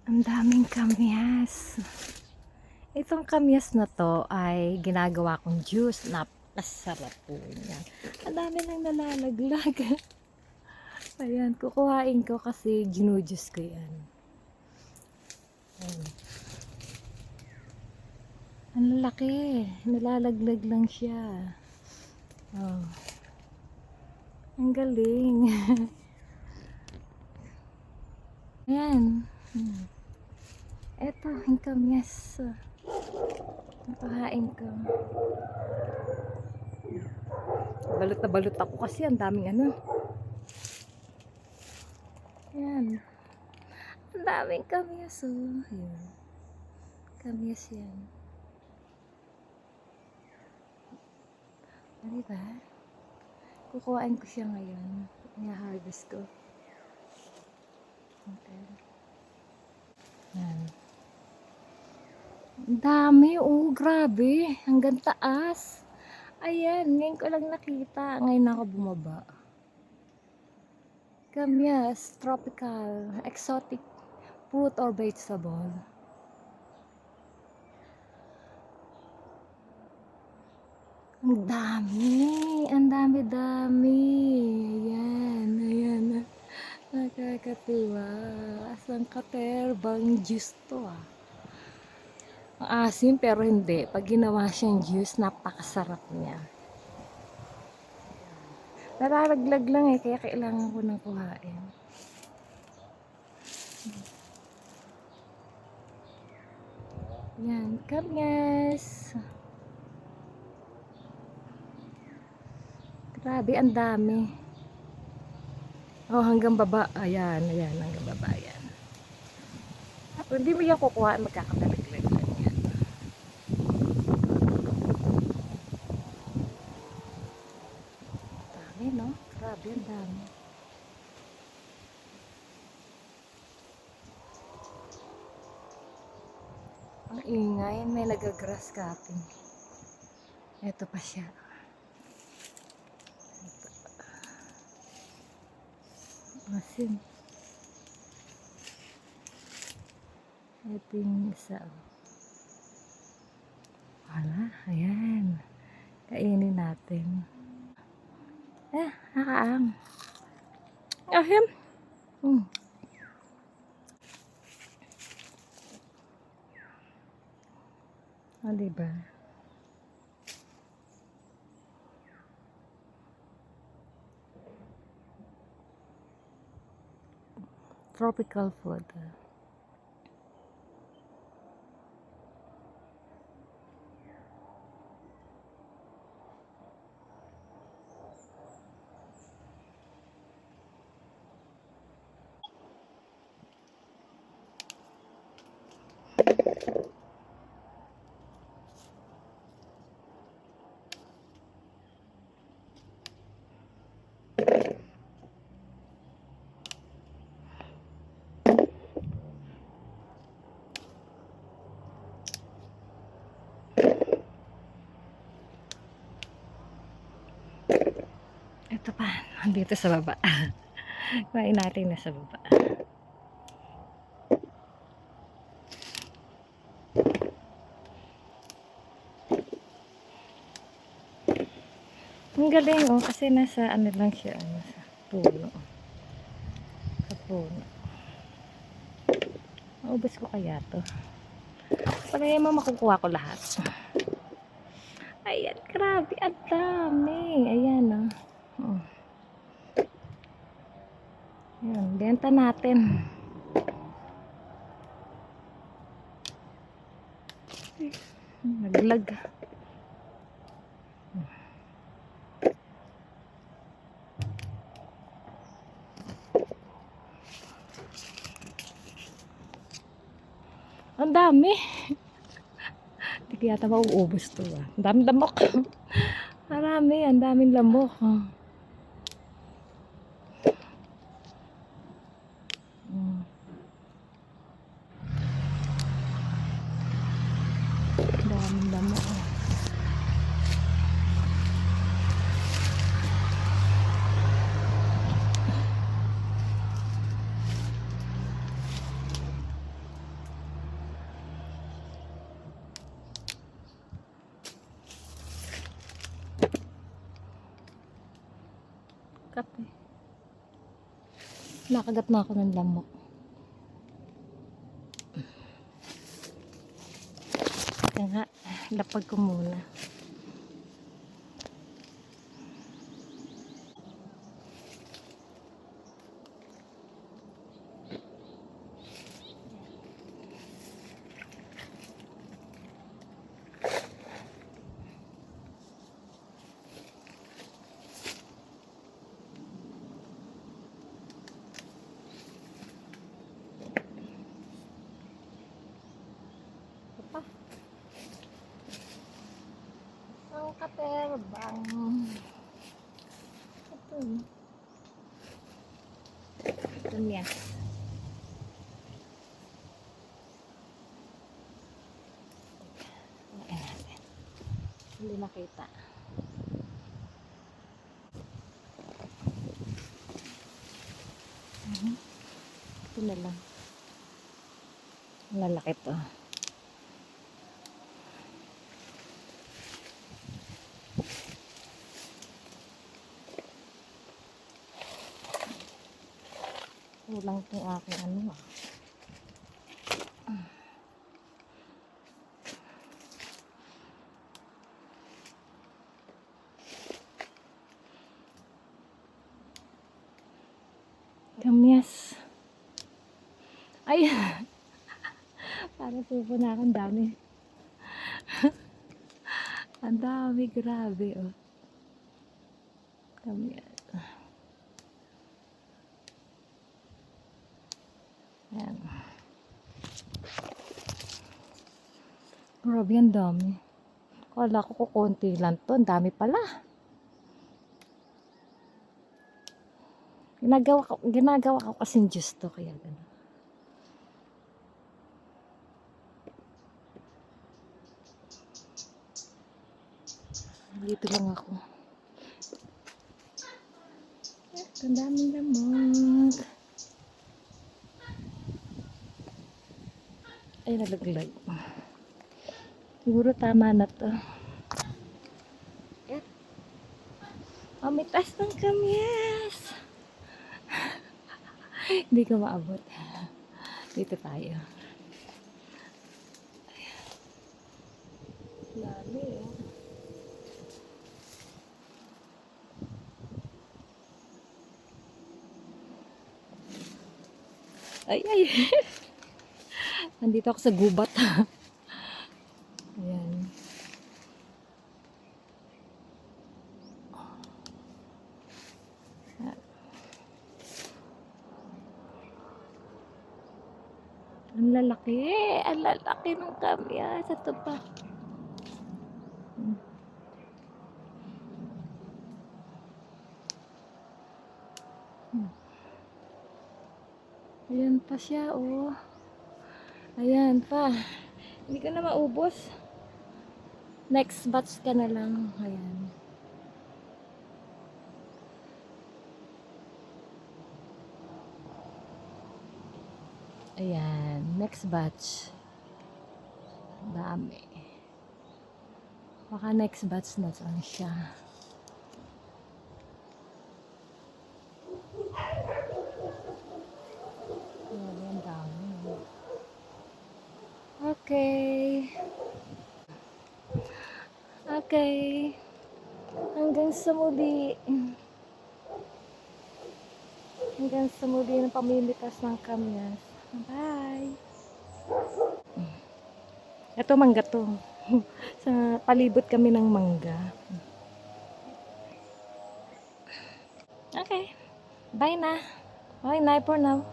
Ang daming kamyas. Itong kamyas na to ay ginagawa kong juice. Napakasarap po yan. Ang dami nang nalalaglag. Ayan, kukuhain ko kasi ginujuice ko yan. Ayan. Ang laki. Nalalaglag lang siya. Oh. Ang galing. Ayan. Eto, ang kamyas. Nakuhain ko. Balot na balot ako kasi ang daming ano. Ayan. Ang daming kamyas oh. Ayan. Kamyas yan. O, diba? Kukuhain ko siya ngayon. I-harvest ko. Okay. Yan. Ang dami. Oh, grabe. Hanggang taas. Ayan. Ngayon ko lang nakita. Ngayon ako bumaba. Kamyas. Tropical. Exotic fruit or vegetable. Ang dami. Ang dami-dami. Ayan. Ayan. Nakakatuwa. Asang katerbang juice to ah. Ang asim pero hindi. Pag ginawa siyang juice, napakasarap niya. Nalalaglag lang eh, kaya kailangan ko nang kuhain. Yan, kamyas. Grabe, ang dami. Oh, hanggang baba. Ayan, ayan, hanggang baba. Ayan. Hindi mo yan kukuha, magkakatalaglag lang yan. Dami, no? Grabe, ang dami. Ang ingay, may nagagrass cutting. Ito pa siya. Asin. Ito yung isa. Wala, ayan. Kainin natin. Nakaang. Ahim. O, diba? Tropical food. Ito pa, dito sa baba. Kumain natin na sa baba. Ang galing oh, kasi nasa ano lang siya, nasa puno. Sa puno. Maubos ko kaya to. Pagkaya mo makukuha ko lahat. Ayan, grabe, ang dami. Ayan oh. Ayan, benta natin. Naglag. Ang dami. Hindi ko yata mauubos to ah. Ang daming lamok. Marami, ang daming lamok. Ang daming lamok. Nakagat na ako ng lamok. Kaya nga, lapag ko muna. Pa. Ang katerbang. Ito. Ito niya. Ayan natin. Hindi makita. Ito na lang. Lalaki to. Kulang itong aking ano ah. Kamyas. Ay! Para supo na akong dami. Ang dami, grabe oh. Kamyas. Ayan. Grabe, ang dami. Kala ko kukunti lang to. Ang dami pala. Ginagawa ko kasing juice to. Kaya gano'n. Dito lang ako. Ang daming lamok. Ay, nalaglag. Siguro tama na to. Oh, may taas ng kamyas. Hindi ko maabot. Dito tayo. Lali eh. Ay, ay. Nandito ako sa gubat. Ayan. Ang lalaki. Ang lalaki ng kamyas. Ito pa. Ayan pa siya, oh. Ayan pa. Hindi ko na maubos. Next batch ka na lang. Ayan. Ayan. Next batch. Dami. Baka next batch na saan siya. Ayan, dami. Okay. Okay. Hanggang sa muli. Hanggang sa muli ng pamimitas ng kamyas. Bye. Ito mangga to. Sa palibot kami ng mangga. Okay. Bye na. Bye na for now.